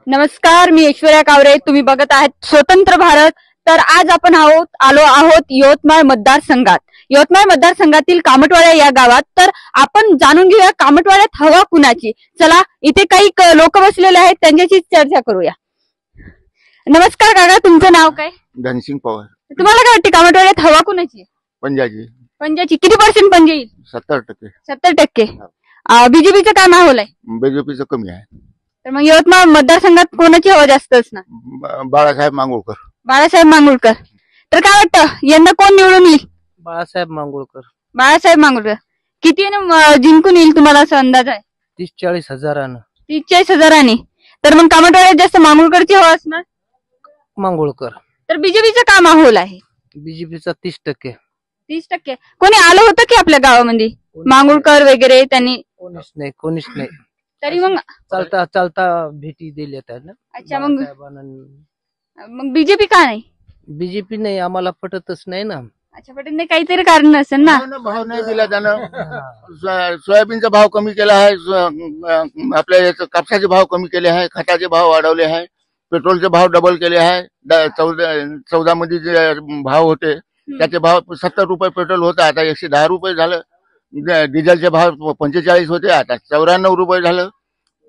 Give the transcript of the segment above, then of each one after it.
नमस्कार, मी ऐश्वर्या कावरे. तुम्ही बघत आहात स्वतंत्र भारत. तर आज आपण आलो आहोत यवतमाळ मतदारसंघात. यवतमाळ मतदारसंघातील कामटवाडा या गावात. तर आपण जाणून घेऊया कामटवाड्यात हवा कुणाची. चला, इथे काही लोक बसलेले आहेत, त्यांच्याशी चर्चा करूया. नमस्कार काका, तुमचं नाव काय? धनसिंग पवार. तुम्हाला काय वाटते कामटवाड्यात हवा कुणाची? पंजाची. पंजाची. किती पर्सेंट पंजा येईल? 70%. 70%. बीजेपीचं काय माहोल आहे? बीजेपीचं कमी आहे. तर मग यवतमाळ मतदारसंघात कोणाची हवा जास्त असणार? बाळासाहेब मांगुळकर. बाळासाहेब मांगुळकर. तर काय वाटतं यंदा कोण निवडून येईल? बाळासाहेब मांगुळकर. बाळासाहेब मांगुळकर. किती जिंकून येईल तुम्हाला असं अंदाज आहे? 30-40 हजारानं. 30-40 हजारांनी. तर मग कामटवाड्यात जास्त मांगुळकरची हवा असणार? मांगुळकर. तर बीजेपीचा काय माहोल आहे? बीजेपीचा 30%. 30%. कोणी आलं होतं की आपल्या गावामध्ये मांगुळकर वगैरे? त्यांनी कोणीच नाही. तरी मग चालता भेटी दिल्या ना. अच्छा, मग बीजेपी का नाही? बीजेपी नाही, आम्हाला पटतच नाही ना. अच्छा, पटेल नाही. काहीतरी कारण असेल ना. भाव नाही दिला त्यानं. सोयाबीनचा भाव कमी केला आहे, आपल्या याचं कापसाचे भाव कमी केले आहे, खताचे भाव वाढवले आहे, पेट्रोलचे भाव डबल केले आहे. 14 मध्ये जे भाव होते त्याचे भाव 70 रुपये पेट्रोल होतं, आता 110 रुपये झालं. डिझेलचे भाव 45 होते, आता 94 रुपये झालं.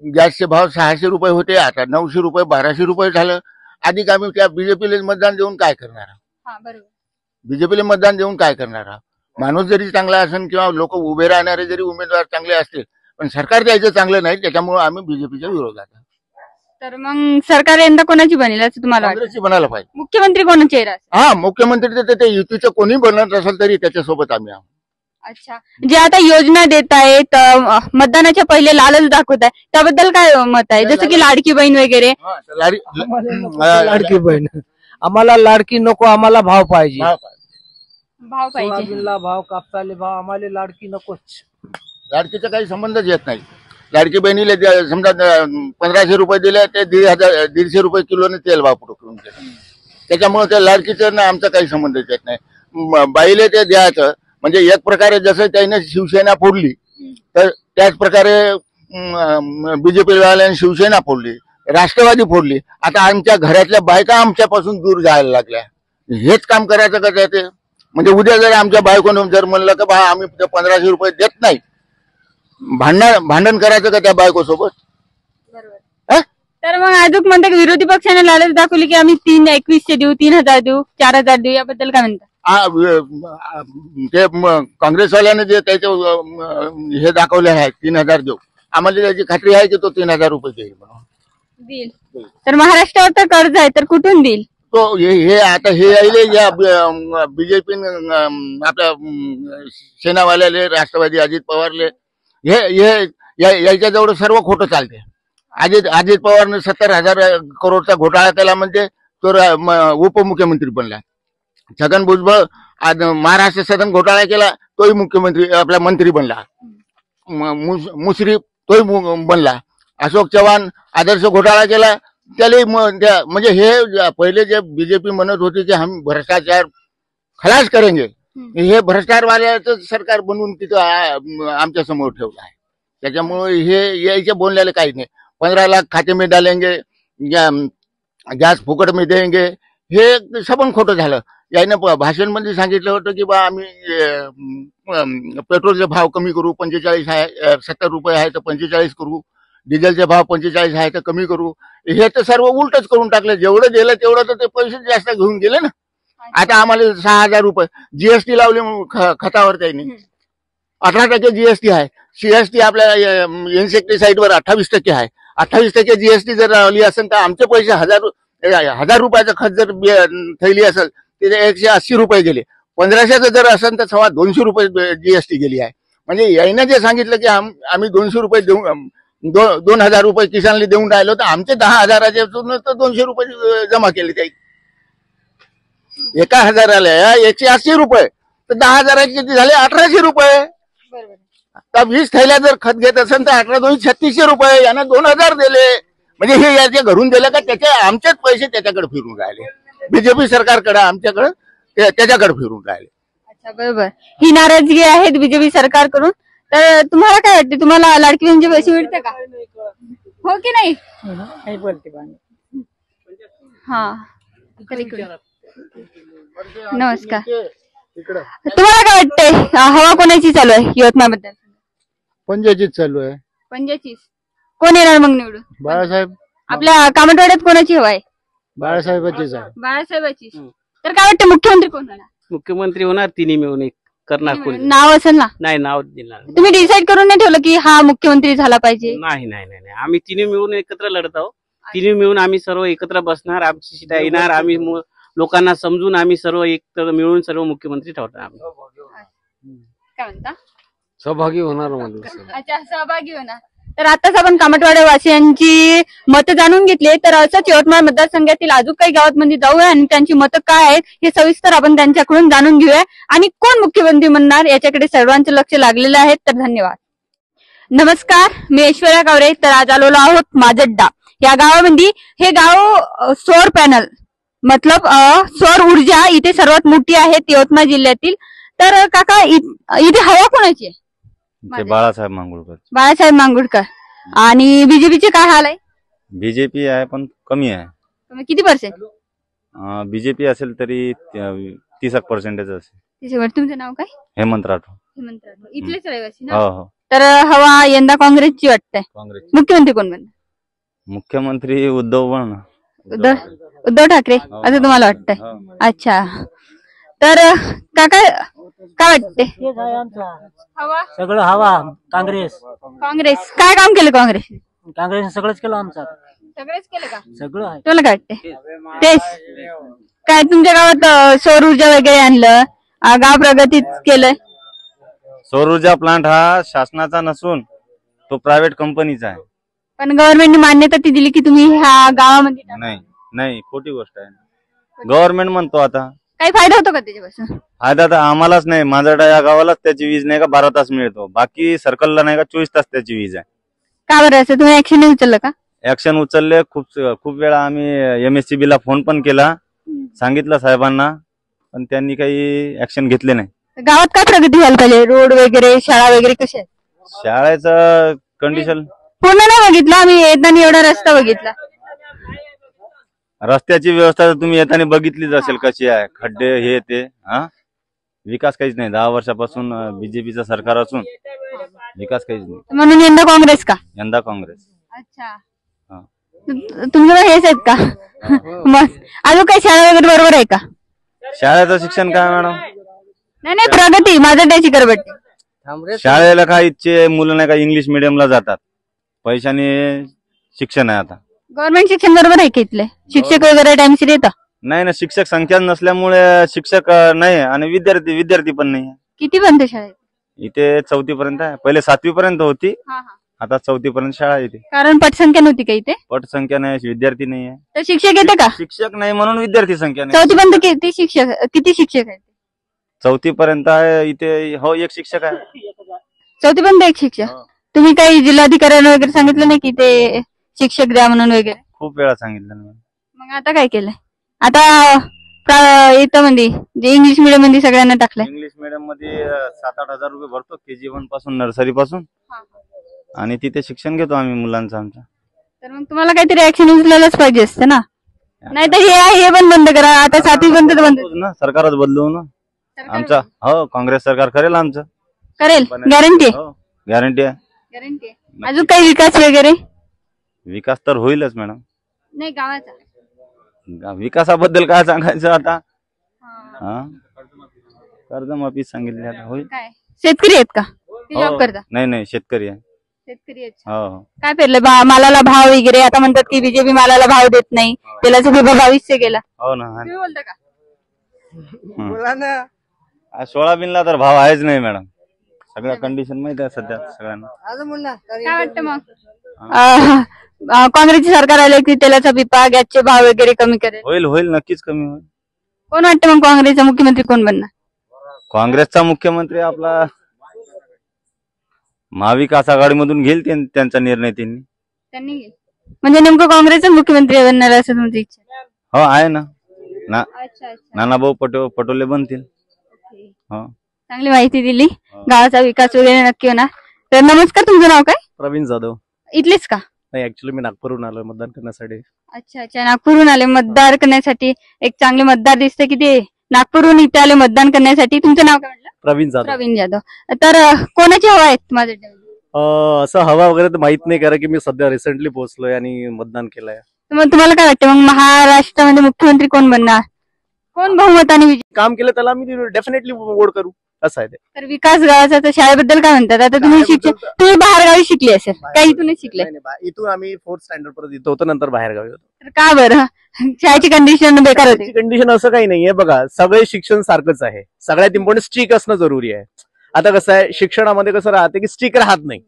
गॅसचे भाव 600 रुपये होते, आता 900 रुपये 1200 रुपये झालं. अधिक आम्ही त्या बीजेपीला मतदान देऊन काय करणार आहोत? बीजेपीला मतदान देऊन काय करणार आहोत? माणूस जरी चांगला असेल किंवा लोक उभे राहणारे जरी उमेदवार चांगले असतील, पण सरकार द्यायचं चांगलं नाही, त्याच्यामुळे आम्ही बीजेपीच्या विरोधात आहोत. तर मग सरकार यंदा कोणाची बनेल असं तुम्हाला वाटतं? काँग्रेसची बनायला पाहिजे. मुख्यमंत्री कोणाचे येईल? हा, मुख्यमंत्री ते युतीचं कोणी बनत असेल तरी त्याच्यासोबत आम्ही आहोत. अच्छा, जे आता योजना देत आहेत, मतदानाच्या पहिले लालच दाखवत आहे, त्याबद्दल काय मत आहे? जसं की लाडकी बहीण वगैरे. लाडकी बहीण आम्हाला लाडकी नको, आम्हाला भाव पाहिजे. भाव पाहिजे. सोयाबीनला भाव, कापसाले भाव, आम्हाला लाडकी नकोच. लाडकीचा काही संबंधच येत नाही. लाडकी बहिणीला समजा 1500 रुपये दिले, ते 150 रुपये किलोने तेल भाव करून दिले. त्याच्यामुळे त्या लाडकीचं ना आमचा काही संबंधच येत नाही. बाईले ते द्यायचं म्हणजे एक प्रकारे जसं त्याने शिवसेना फोडली, तर त्याच प्रकारे बीजेपी वाल्यांनी शिवसेना फोडली, राष्ट्रवादी फोडली. आता आमच्या घरातल्या बायका आमच्यापासून दूर जायला लागल्या. हेच काम करायचं का ते? म्हणजे उद्या जर आमच्या बायकोनं जर म्हणलं की बा आम्ही 1500 रुपये देत नाही, भांडण करायचं का त्या बायकोसोबत? तर मग अजून म्हणतात की विरोधी पक्षाने लालच दाखवली की आम्ही 3,2100 देऊ, 3000 देऊ, 4000 देऊ, याबद्दल काय म्हणतात? ते काँग्रेसवाल्याने जे त्याचे हे दाखवले आहे 3000 देऊ, आम्हाला त्याची खात्री आहे की तो 3000 रुपये देईल. तर महाराष्ट्रावर तर कर्ज आहे, तर कुठून देईल तो? हे आता हे यायले या बीजेपी आपल्या सेनावाल्याले, राष्ट्रवादी अजित पवारले, याच्याजवळ सर्व खोटं चालते. अजित पवारने 70,000 करोडचा घोटाळा केला म्हणजे तो उपमुख्यमंत्री बनला. छगन भुजबळ आज महाराष्ट्र सदन घोटाळा केला, तोही मुख्यमंत्री आपला मंत्री बनला. मुश्रीफ तोही बनला. अशोक चव्हाण आदर्श घोटाळा केला, त्याला म्हणजे हे पहिले जे बीजेपी म्हणत होते की हम भ्रष्टाचार खलास करेंगे, हे भ्रष्टाचारवाल्याचं सरकार बनवून तिथं आमच्या समोर ठेवलं आहे. त्याच्यामुळे हे यायचे बोलण्याला काही नाही. 15 लाख खाते में डालेंगे, गॅस फुकट में देंगे, हे सबन खोटं झालं. याने भाषण मध्ये सांगितलं होतं की बा आम्ही पेट्रोलचे भाव कमी करू, 45 आहे, 70 रुपये आहे तर 45 करू, डिझेलचे भाव 45 आहे तर कमी करू. हे तर सर्व उलटच करून टाकलं. जेवढं दिलं तेवढं तर ते पैसे जास्त घेऊन गेले ना. आता आम्हाला 6000 रुपये जीएसटी लावले खतावर त्यांनी. 18% जीएसटी आहे. सीएसटी आपल्या इन्सेक्टिसाइडवर 28% आहे. 28% जीएसटी जर लावली असेल तर आमचे पैसे 1000 रुपयाचं खत जर थैली असेल तिथे 180 रुपये गेले. 1500चं जर असेल तर 200 रुपये जीएसटी गेली आहे. म्हणजे यायनं जे सांगितलं की आम्ही 200 रुपये देऊ, 2000 रुपये किसानला देऊन राहिलो, तर आमचे 10,000चे 200 रुपये जमा केले. त्या 1000ला 180 रुपये तर 10,000चे किती झाले? 1800 रुपये. तर 20 थैल्या जर खत घेत असेल तर 18×2 3600 रुपये. यानं 2000 दिले. म्हणजे हे याचे घरून दिलं का त्याचे आमचेच पैसे त्याच्याकडे फिरून राहिले. बीजेपी सरकारकडे आमच्याकडे त्याच्याकडे फिरून राहिले. अच्छा, बरोबर. ही नाराजगी आहे बीजेपी सरकारकडून. तर तुम्हाला काय वाटते, तुम्हाला लाडकी बहिणीचे पैसे मिळते का? हो की नाही? नाही बोलते बांगडे. हा तर इकडे. नमस्कार. तुम्हाला काय वाटतंय हवा कोणाची चालू आहे यवतमाळ बद्दल? पंजाचीच चालू आहे. पंजाचीच. कोण येणार मग निवडून? बाळासाहेब आपल्या कामटवाड्यात कोणाची हवा आहे? बाळासाहेबाचीच आहे. बाळासाहेबाची. तर काय वाटतं मुख्यमंत्री कोण होणार? मुख्यमंत्री होणार तिन्ही मिळून एक करणार कोणी नाव असेल ना? नाही नाव दिलं तुम्ही डिसाईड करून नाही ठेवलं की हा मुख्यमंत्री झाला पाहिजे? नाही नाही नाही नाही. आम्ही तिन्ही मिळून एकत्र लढत आहोत. तिन्ही मिळून आम्ही सर्व एकत्र बसणार. आमची सीटा येणार. आम्ही लोकांना समजून आम्ही सर्व एकत्र मिळून सर्व मुख्यमंत्री ठरवणार. काय म्हणता? सहभागी होणार अच्छा सहभागी होणार. तर आताच आपण कामटवाडा वासियांची मतं जाणून घेतली. तर असंच यवतमाळ मतदारसंघातील अजून काही गावांमध्ये जाऊया आणि त्यांची मतं काय आहेत हे सविस्तर आपण त्यांच्याकडून जाणून घेऊया आणि कोण मुख्यमंत्री म्हणणार याच्याकडे सर्वांचं लक्ष लागलेलं आहे. तर धन्यवाद. नमस्कार, मी ऐश्वर्या कावरे. तर आज आलेलो आहोत माजड्डा या गावामध्ये. हे गाव सौर पॅनल मतलब सौर ऊर्जा इथे सर्वात मोठी आहे यवतमाळ जिल्ह्यातील. तर काका इथे हवा कोणाची आहे? बाळासाहेब मांगुळकर. बाळासाहेब मांगुळकर. आणि बीजेपीचे काय हाल आहे? बीजेपी आहे पण कमी आहे. किती पर्सेंट? बीजेपी असेल तरी 30% असेल. तुमचं नाव काय? हेमंत राठोड. हेमंत राठोड. इथलेच रहिवासी ना? हो हो. तर हवा यंदा काँग्रेसची वाटतंय. काँग्रेस. मुख्यमंत्री कोण बनणार? मुख्यमंत्री उद्धव बन. उद्धव ठाकरे असं तुम्हाला वाटतंय? हो. अच्छा. तर काका काय वाटते? हवा सगळं हवा काँग्रेस. काँग्रेस. काय काम केलं काँग्रेस? काँग्रेसने सगळंच केलं आमचं. सगळेच केलं का? सगळं आहे. तुला काय वाटते? तेच काय तुमच्या गावात सौर ऊर्जा वगैरे आणलं, गाव प्रगतीत केलंय? सौर ऊर्जा प्लांट हा शासनाचा नसून तो प्रायव्हेट कंपनीचा आहे. पण गव्हर्नमेंटने मान्यता ती दिली की तुम्ही ह्या गावामध्ये टाका. नाही नाही, खोटी गोष्ट आहे. गव्हर्नमेंट म्हणतो आता. काही फायदा होतो का त्याच्यापासून? फायदा तर आम्हालाच नाही. माझा या गावालाच त्याची वीज नाही का 12 तास मिळतो. बाकी सर्कलला नाही का 24 तास त्याची वीज आहे. का बरं असं? तुम्ही ऍक्शन नाही उचललं का? ऍक्शन उचलले. खूप वेळा आम्ही MSCB ला फोन पण केला, सांगितलं साहेबांना, पण त्यांनी काही ऍक्शन घेतले नाही. गावात काय प्रगती व्हायला पाहिजे? रोड वगैरे, शाळा वगैरे कशा आहेत? शाळेचं कंडिशन पूर्ण नाही बघितलं आम्ही. येताना एवढा रस्ता बघितला. रस्त्याची व्यवस्था तर तुम्ही येताना बघितलीच असेल कशी आहे. खड्डे हे ते. विकास काहीच नाही. 10 वर्षापासून बीजेपीचं सरकार असून विकास काहीच नाही. म्हणून यंदा काँग्रेस का? यंदा काँग्रेस. अच्छा. हा. तुमच्याकडे हेच आहेत का? मग अजून काही शाळा वगैरे बरोबर आहे का? शाळेचं शिक्षण काय मॅडम? नाही प्रगती माझं त्याची करबट्टी. शाळेला काय इच्छे मुलं नाही का इंग्लिश मिडियमला जातात. पैशाने शिक्षण आहे आता. गव्हर्नमेंट शिक्षण बरोबर आहे की इथले? शिक्षक वगैरे टाइमशीर येतात? नाही ना, शिक्षक संख्या नसल्यामुळे शिक्षक नाही आणि विद्यार्थी पण नाही. किती बनते शाळेत? इथे 4थी पर्यंत आहे. पहिले 7वी पर्यंत होती, आता 4थी पर्यंत शाळा येते. कारण पटसंख्या नव्हती का इथे? पटसंख्या नाही, विद्यार्थी नाही आहे. तर शिक्षक येते का? शिक्षक नाही म्हणून विद्यार्थी संख्या नाही. 4थी पर्यंत किती शिक्षक आहेत? 4थी पर्यंत आहे इथे. हो, एक शिक्षक आहे. 4थी पर्यंत एक शिक्षक. तुम्ही काही जिल्हाधिकाऱ्यांना वगैरे सांगितलं नाही की ते शिक्षक द्या म्हणून वगैरे? खूप वेळा सांगितलं. मग आता काय केलंय? आता इथं म्हणजे जे इंग्लिश मिडियम मध्ये सगळ्यांना टाकलंय. इंग्लिश मिडियम मध्ये 7-8 हजार रुपये भरतो KG1 पासून, नर्सरी पासून, आणि तिथे शिक्षण घेतो आम्ही मुलांचं आमच्या. तर मग तुम्हाला काहीतरी ऍक्शन उचलायलाच पाहिजे असतं ना. नाही तर हे पण बंद करा. आता 7वी पर्यंत बंद ना. सरकारच बदलू ना आमचा. हो, काँग्रेस सरकार करेल आमचं. करेल. गॅरंटी? गॅरंटी आहे. गॅरंटी. अजून काही विकास वगैरे? विकास तर होईलच मॅडम. नाही गावाचा विकासाबद्दल काय सांगायचं आता? कर्जमाफी सांगितली आता होईल. काय शेतकरी आहेत का? जॉब करता? नाही, शेतकरी आहे. शेतकरी आहेत. हो. काय पेरलं? मालाला भाव वगैरे? आता म्हणतात की बीजेपी मालाला भाव देत नाही. तेलाचा भाव 2200 गेला. हो ना. तुम्ही बोलता का? बोला ना. सोयाबीनला तर भाव आहेच नाही मॅडम. सगळ्या कंडिशन माहिती आहे सध्या सगळ्यांना. काय वाटतं मग? काँग्रेसचे सरकार आले की तेलाचा पिपा, गॅसचे भाव वगैरे कमी करेल? होईल, नक्कीच कमी होईल. कोण वाटतं मग काँग्रेसचा मुख्यमंत्री कोण बनणार? काँग्रेसचा मुख्यमंत्री आपला महाविकास आघाडीमधून घेईल त्यांचा निर्णय त्यांनी. म्हणजे नेमकं काँग्रेसचा मुख्यमंत्री बनणार असं तुमची इच्छा? हो, आहे ना. नानाभाऊ पटोले बनतील. हो. चांगली माहिती दिली. गावाचा विकास वगैरे नक्की होणार. तर नमस्कार, तुमचं नाव काय? प्रवीण जाधव. इथलेच का? नाही, ऍक्च्युली मी नागपूरहून आलोय मतदान करण्यासाठी. अच्छा अच्छा, नागपूरहून आले मतदान करण्यासाठी. एक चांगले मतदार दिसते की ते नागपूरहून इथे आले मतदान करण्यासाठी. तुमचं नाव काय म्हटलं? प्रवीण जाधव. प्रवीण जाधव. तर कोणाची हवा आहेत माझ्या असं हवा वगैरे तर माहित नाही, कारण की मी सध्या रिसेंटली पोहोचलोय आणि मतदान केलंय. मग तुम्हाला काय वाटतं मग महाराष्ट्रामध्ये मुख्यमंत्री कोण बनणार? कोण बहुमताने विजय? काम केलं त्याला मी डेफिनेटली वोट करू, असं आहे ते. तर विकास गावाचा तर शाळेबद्दल काय म्हणतात? आता तुम्ही बाहेरगावी शिकली असेल, काही इथूनच शिकले? इथून आम्ही 4th स्टँडर्ड पर्यंत इथं होतो, नंतर बाहेर गावी होतो. तर का बरं शाळेची कंडिशन बेकार होती? कंडिशन असं काही नाहीये बघा, सगळे शिक्षण सारखंच आहे. सगळ्यात इम्पॉर्टंट स्ट्रिक असणं जरुरी आहे. आता कसं आहे, शिक्षणामध्ये कसं राहते की स्ट्रिक राहत नाही.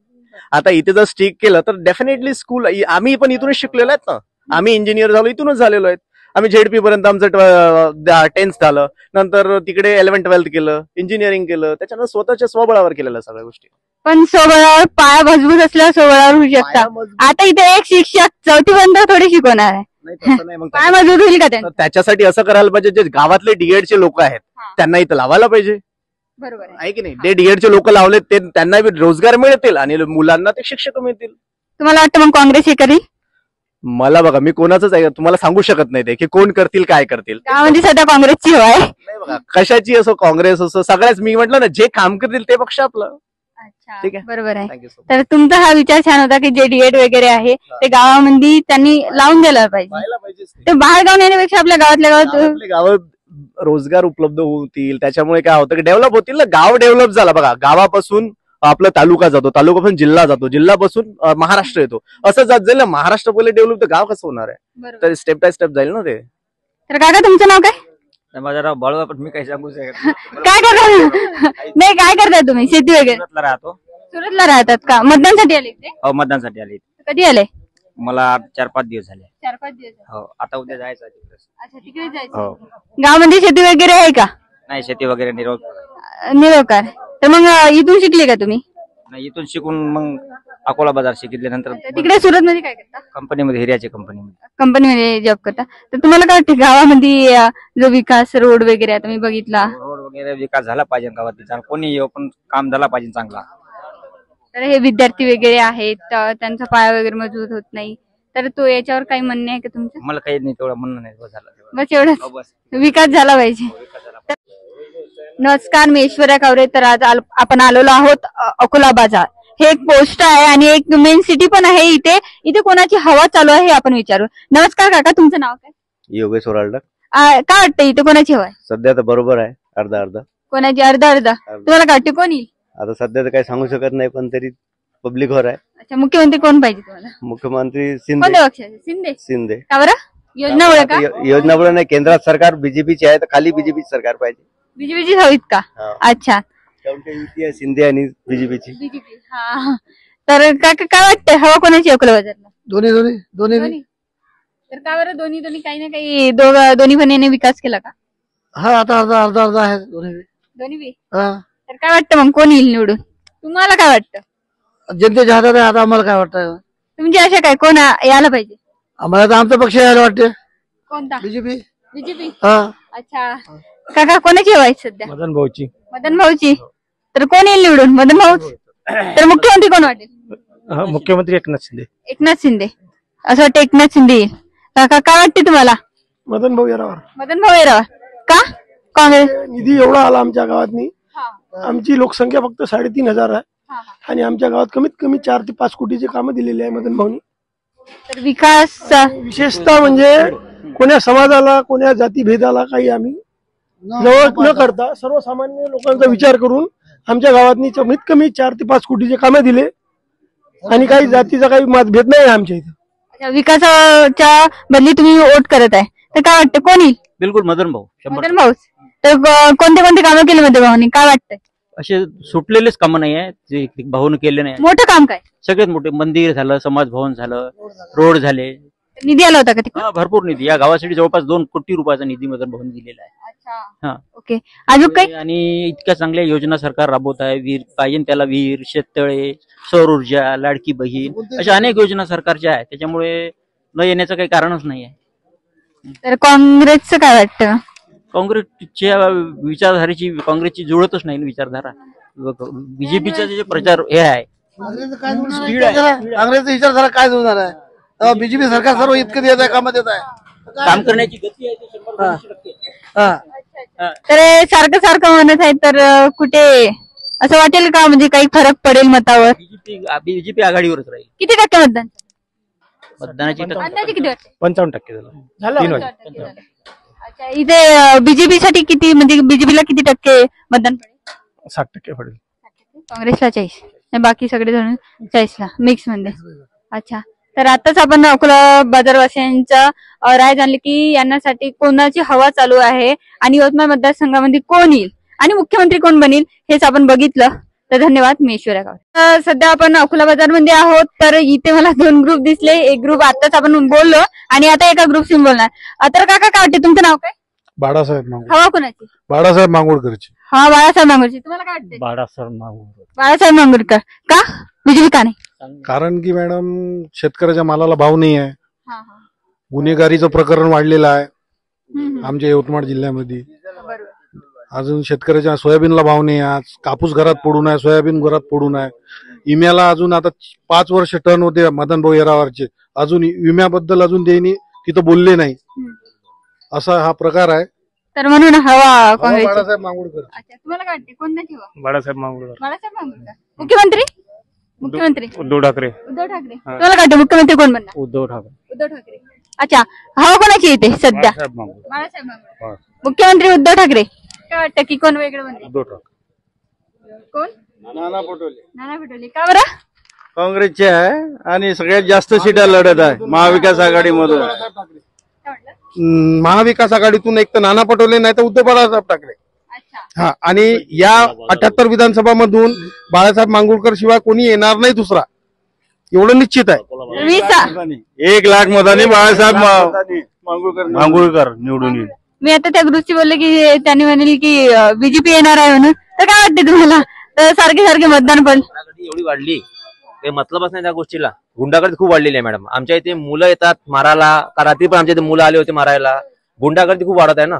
आता इथे जर स्ट्रिक केलं तर डेफिनेटली स्कूल, आम्ही पण इथूनच शिकलेलो आहेत ना. आम्ही इंजिनियर झालो इथूनच झालेलो आहेत. आम्ही ZP पर्यंत आमचं 10th झालं, नंतर तिकडे 11th 12th केलं, इंजिनिअरिंग केलं, त्याच्यानं स्वतःच्या स्वबळावर केलेल्या सगळ्या गोष्टी. पण स्वबळावर पाया मजबूत असल्यावर स्वबळावर होऊ शकता. आता इथे एक शिक्षक 4थी पर्यंत थोडी शिकवणार आहे, पाया मजबूत होईल का त्यांना? त्याच्यासाठी असं करायला पाहिजे, जे गावातले DEDचे लोक आहेत त्यांना इथं लावायला पाहिजे, बरोबर आहे की नाही? ते DEDचे लोक लावले ते त्यांना रोजगार मिळतील आणि मुलांना ते शिक्षक मिळतील. तुम्हाला वाटतं मग काँग्रेस हे करेल? मला बघा, मी कोणाचंच तुम्हाला सांगू शकत नाही ते की कोण करतील काय करतील. गावामध्ये सध्या काँग्रेसची हवा आहे. नाही बघा, कशाची असो, काँग्रेस असो, सगळ्याच मी म्हटलं ना, जे काम करतील ते पक्ष आपलं. अच्छा, ठीक आहे, बरोबर आहे. Thank you so much. तर तुमचा हा विचार छान होता की जे DED वगैरे आहे ते गावामध्ये त्यांनी लावून द्यायला पाहिजे. ते बाहेर गाव नेण्यापेक्षा आपल्या गावातल्या गावात रोजगार उपलब्ध होतील, त्याच्यामुळे काय होतं की डेव्हलप होतील ना. गाव डेव्हलप झाला बघा, गावापासून आपला तालुका जातो, तालुकापासून जिल्हा जातो, जिल्ह्यापासून महाराष्ट्र येतो, असं जात जाईल ना. महाराष्ट्र पहिले डेव्हलप तर गाव कसं होणार आहे? तर स्टेप बाय स्टेप जाईल ना ते. तर काका तुमचं नाव काय? माझं नाव बाळू, पण मी काही सांगू शकत काय करता? नाही, काय करताय तुम्ही? शेती वगैरे? सुरतला राहतो. सुरतला राहतात का? मतदानासाठी आले इथे? हो, मतदानासाठी आले. कधी आले? मला 4-5 दिवस झाले. 4-5 दिवस. हो, आता उद्या जायचं तिकडे. अच्छा, तिकडे जायचं. हो. गावामध्ये शेती वगैरे आहे का? नाही, शेती वगैरे निरोकार. तर मग इथून शिकले का तुम्ही? नाही, इथून शिकून मग अकोला बाजार शिकल्यानंतर तिकडे सुरत मध्ये काय करता? कंपनीमध्ये, हिऱ्याच्या कंपनीमध्ये. कंपनीमध्ये जॉब करता. तर तुम्हाला काय वाटतं गावामध्ये जो विकास, रोड वगैरे आता मी बघितला, रोड वगैरे विकास झाला पाहिजे गावात, कोणी येऊ पण काम झाला पाहिजे चांगला. तर हे विद्यार्थी वगैरे आहेत, त्यांचा पाया वगैरे मजबूत होत नाही, तर तो याच्यावर काही म्हणणे आहे का तुमचं? मला काही नाही, तेवढं म्हणणं नाही. बस झालं, बस एवढंच, बस. विकास झाला पाहिजे. नमस्कार, मी ऐश्वर्या कावरे. तर आज आपण आलेलो आहोत अकोला बाजार. हे एक पोस्ट आहे आणि एक मेन सिटी पण आहे. इथे इथे कोणाची हवा चालू आहे हे आपण विचारू. नमस्कार काका, तुमचं नाव काय? योगेश ओराळडक. काय वाटतं इथे कोणाची हवा आहे? सध्या तर बरोबर आहे, अर्धा अर्धा. कोणाची? अर्धा अर्धा. तुम्हाला काय वाटतं कोण येईल? आता सध्या तर काही सांगू शकत नाही, पण तरी पब्लिकवर आहे. अच्छा, मुख्यमंत्री कोण पाहिजे तुम्हाला? मुख्यमंत्री शिंदे. कोणत्या पक्षाचे? शिंदे. शिंदे. का बरं? योजनामुळे का? योजनामुळे नाही, केंद्रात सरकार बीजेपीची आहे तर खाली बीजेपीची सरकार पाहिजे. बीजेपीची हवीत का? अच्छा, युती आहे शिंदे आणि बीजेपीची. बीजेपी. हा, तर काय वाटतंय हवा कोणाची अकोला बाजारला? दोन्ही दोन्ही दोन्ही. तर का बरं दोन्ही दोन्ही? काही ना काही दोन्ही पण याने विकास केला का? हा, आता अर्धा अर्धा अर्धा आहे दोन्ही. दोन्ही बी. हा, तर काय वाटतं मग कोण येईल निवडून? तुम्हाला काय वाटतं? जनतेच्या हातात आहे. आता आम्हाला काय वाटतं? तुमची आशा काय, कोण यायला पाहिजे? आम्हाला तर आमचा पक्ष यायला वाटते, कोणता? बीजेपी. बीजेपी. हा. अच्छा, काका कोणाची हवा आहे सध्या? मदन भाऊची. मदन भाऊची. तर कोण येईल निवडून? मदन भाऊ. तर मुख्यमंत्री कोण वाटेल? मुख्यमंत्री एकनाथ शिंदे. एकनाथ शिंदे. असं वाटतं एकनाथ शिंदे येईल. काका काय वाटते तुम्हाला? मदन भाऊ येरावर. मदन भाऊ येरावर. का? काँग्रेस. निधी एवढा आला आमच्या गावात. आमची लोकसंख्या फक्त 3,500 आहे आणि आमच्या गावात कमीत कमी 4 ते 5 कोटीचे कामं दिलेले आहे मदन भाऊनी. तर विकास विशेषतः म्हणजे कोण्या समाजाला, कोण्या जातीभेदाला काही आम्ही जवळ न करता सर्वसामान्य लोकांचा विचार करून आमच्या गावातनी कमीत कमी 4 ते 5 कोटीचे कामे दिले आणि काही जातीचा काही मतभेद नाही आमच्या इथे. विकासाच्या बदली तुम्ही वोट करत आहे, तर काय वाटतं कोण येईल? बिलकुल मदन भाऊ. मदन भाऊ. तर कोणते कोणते कामं केले मदन भाऊनी, काय वाटतंय? असे सुटलेलेच कामं नाही आहे जे भाऊन केले नाही. मोठं काम काय? सगळ्यात मोठे मंदिर झालं, समाज भवन झालं, रोड झाले. निधी आला होता का तिकडे? भरपूर निधी या गावासाठी जवळपास 2 कोटी रुपयाचा निधी मदन भाऊन दिलेला आहे. ओके, अजून काही? आणि इतक्या चांगल्या योजना सरकार राबवत आहे. विहीर पाहिजे त्याला विहीर, शेततळे, सौर ऊर्जा, लाडकी बहीण, अशा अनेक योजना सरकारच्या आहेत. त्याच्यामुळे न येण्याचं काही कारणच नाही आहे. तर काँग्रेसचं काय वाटतं? काँग्रेसच्या विचारधारेची काँग्रेसची जुळतच नाही विचारधारा. बीजेपीचा जे प्रचार हे आहे काँग्रेसचा विचारधारा काय होणार आहे? बीजेपी सरकार सर्व इतकं देत आहे, कामं देत आहे. काम करण्याची गती आहे ते 100% हा. तर हे सारखं सारखं म्हणत आहे तर कुठे असं वाटेल का म्हणजे काही फरक पडेल मतावर? बीजेपी आघाडीवरच राहील. किती टक्के मतदान? मतदानाची अंदाजे किती वाटते? 55% झालं. 3 वाजता. अच्छा, इथे बीजेपी साठी किती म्हणजे बीजेपीला किती टक्के मतदान पडेल? 60% पडेल. काँग्रेसला 40 आणि बाकी सगळे जण 40 ला मिक्स मध्ये. अच्छा, तर आताच आपण अकोला बाजारवासियांचा राय जाणली की यांच्यासाठी कोणाची हवा चालू आहे आणि यवतमाळ मतदारसंघामध्ये कोण येईल आणि मुख्यमंत्री कोण बनेल हेच आपण बघितलं. तर धन्यवाद. मी ऐश्वर्या गावडे. सध्या आपण अकोला बाजारमध्ये आहोत. तर इथे मला 2 ग्रुप दिसले. एक ग्रुप आताच आपण बोललो आणि आता एका ग्रुपशी बोलणार. तर काका काय वाटते, तुमचं नाव काय? बाळासाहेब मांगूर. हवा कोणाची? बाळासाहेब मांगूरकरची. हा, बाळासाहेब मांगूरची. तुम्हाला काय वाटते? बाळासाहेब मांगूर. बाळासाहेब मांगूरकर का? बीजेपी का नाही? कारण की मॅडम शेतकऱ्याच्या मालाला भाव नाही आहे. गुन्हेगारीचं प्रकरण वाढलेलं आहे आमच्या यवतमाळ जिल्ह्यामध्ये. अजून शेतकऱ्याच्या सोयाबीनला भाव नाही. आज कापूस घरात पडून आहे, सोयाबीन घरात पडून आहे. विम्याला अजून आता 5 वर्ष टर्न होते मदन भाऊ येरावारचे, अजून विम्याबद्दल अजून त्यांनी तिथं बोलले नाही. असा हा प्रकार आहे. तर म्हणून हवा काँग्रेस. बाळासाहेब मांगूरकर. अच्छा, तुम्हाला काय वाटते, कोणत्याची हवा? बाळासाहेब मांगूर. बाळासाहेब मांगूरकर. मुख्यमंत्री? मुख्यमंत्री उद्धव ठाकरे. उद्धव ठाकरे. तुम्हाला काय वाटतं मुख्यमंत्री कोण बनणार? उद्धव ठाकरे. उद्धव ठाकरे. अच्छा, हवा कोणाची येते सध्या? बाळासाहेब मांगूर. बाळासाहेब मांगूरकर. मुख्यमंत्री उद्धव ठाकरे. काय वाटतं की कोण वेगळं बनणार? उद्धव ठाकरे. कोण? नाना पटोले. नाना पटोले. का बरं? काँग्रेसचे आहे आणि सगळ्यात जास्त सीटा लढत आहे महाविकास आघाडीमधून. काय म्हटलं? महाविकास आघाडीतून एक तर नाना पटोले नाही तर उद्धव बाळासाहेब ठाकरे. अच्छा, हा, आणि या 78 विधानसभा मधून बाळासाहेब मांगूरकर शिवाय कोणी येणार नाही दुसरा, एवढं निश्चित आहे. 1 लाख मतांनी बाळासाहेब मांगूरकर निवडून येईल. मी आता त्या ग्रुपची बोलले की त्यांनी म्हणेल की बीजेपी येणार आहे म्हणून. तर काय वाटते तुम्हाला? तर सारखे सारखे मतदान पण एवढी वाढली काही मतलबच नाही त्या गोष्टीला. गुंडागर्दी खूप वाढलेली आहे मॅडम. आमच्या इथे मुलं येतात मारायला, का रात्री पण आमच्या इथे मुलं आले होते मारायला. गुंडागर्दी खूप वाढत आहे ना.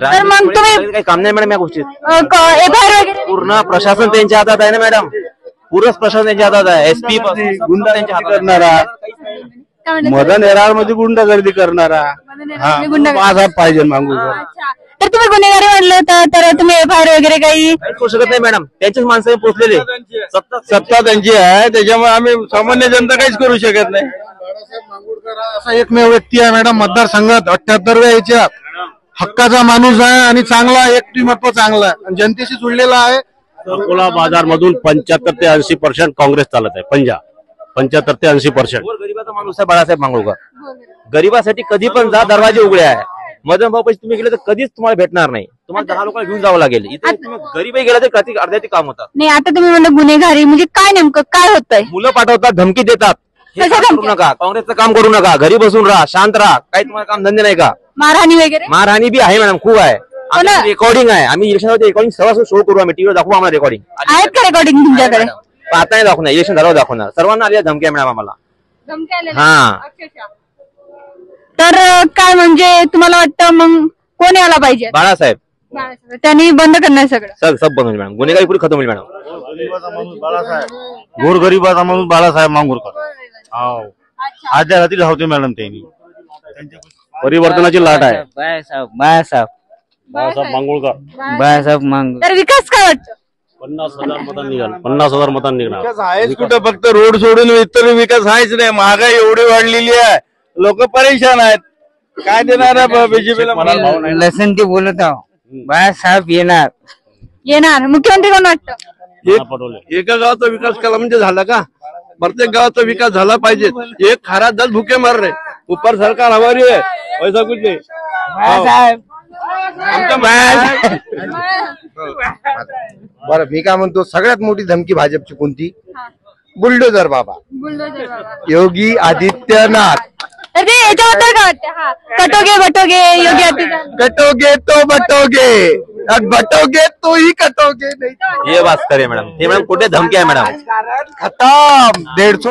तर मग तुम्ही काही काम नाही मॅडम या गोष्टीत. एफआयआर वगैरे पूर्ण प्रशासन त्यांच्या हातात आहे ना मॅडम. पूर्ण प्रशासन त्यांच्या हातात आहे. SP गुंडा त्यांच्या हातात करणारा, काय म्हणले? मदन येरार मध्ये गुंडागर्दी करणारा बाळासाहेब पाहिजे मांगूरकर. अच्छा, तर तुम्ही गुन्हेगारी म्हणलं तर तुम्ही एफआयआर वगैरे काही काहीच करू शकत नाही मॅडम. त्यांचेच माणसं पोहोचलेले. सत्ता त्यांची आहे, त्याच्यामुळे आम्ही सामान्य जनता काहीच करू शकत नाही. बाळासाहेब मांगूरकर हा असा एकमेव व्यक्ती आहे मॅडम मतदारसंघात 78व्या याच्या हक्काचा माणूस आहे आणि चांगला व्यक्तिमत्व चांगला आहे आणि जनतेशी जुळलेला आहे. अकोला बाजार मधून 75 ते 80% काँग्रेस चालत आहे. 75 ते 80%. गरीबाचा माणूस आहे बाळासाहेब मांगूरकर. गरीबासाठी कधी पण जा, दरवाजे उघडे आहे. मदन भाऊ पैसे तुम्ही गेले तर कधीच तुम्हाला भेटणार नाही. तुम्हाला 10 लोकांना घेऊन जावं लागेल. इथे तुम्ही गरीबही गेला तर अर्ध्याची काम होतात. नाही. आता तुम्ही म्हणलं गुन्हेगारी म्हणजे काय नेमकं काय होतंय? मुलं पाठवतात, धमकी देतात. हे कशा काम करू नका. काँग्रेसचं काम करू नका. घरी बसून राहा, शांत राहा. काही तुम्हाला काम धंदे नाही का? मारहाणी वगैरे? मारहाणी बी आहे मॅडम, खूप आहे. रेकॉर्डिंग आहे. आम्ही इलेक्शनमध्ये रेकॉर्डिंग सर्व शो करू. आम्ही टीव्हीवर दाखवू. आम्हाला रेकॉर्डिंग आहेत का रेकॉर्डिंग तुमच्याकडे? आता नाही दाखवणार. इलेक्शन झाल्यावर दाखवणार. सर्वांना आल्या धमकी आहे मॅडम आम्हाला. हा. तर काय म्हणजे तुम्हाला वाटतं मग कोण यायला पाहिजे? बाळासाहेब. त्यांनी बंद करणार सगळं. सब बंद होईल मॅडम. गुन्हेगारी पुरी खतम होईल मॅडम. गोरगरीबाचा माणूस बाळासाहेब मांगूरकर. आजच्या रात्री धावते मॅडम. त्यांनी परिवर्तनाची लाट आहे. बाळासाहेब मांगूरकर. बाळासाहेब मांगूर. तर विकास काय वाटतं? 50,000 मतांनी निघाल. 50,000 मतांनी निघणार. विकास आहेच कुठं, फक्त रोड सोडून इतर विकास आहेच नाही. महागाई एवढी वाढलेली आहे, लोक परेशान आहेत. काय देणार आहे बीजेपीला? लसन ते बोलत आहो. बाळासाहेब येणार. येणार. मुख्यमंत्री कोण वाटतं? एका गावाचा विकास केला म्हणजे झाला का? प्रत्येक गावाचा विकास झाला पाहिजे. एक खारा 10 भुके मार रहे. ऊपर सरकार हमारी है, वैसा कुछ नाही. बरं, मी काय म्हणतो, सगळ्यात मोठी धमकी भाजपची कोणती? बुलडोजर बाबा, योगी आदित्यनाथ. तर ते याच्याबद्दल काय वाटतं? हा, कटोगे बटोगे योगी आदित्यनाथ. कटोगे तो बटोगे, और बटोगे तो ही कटोगे. नाही ये बात करे मॅडम. ते मॅडम कुठे धमकी आहे मॅडम? खतम. 150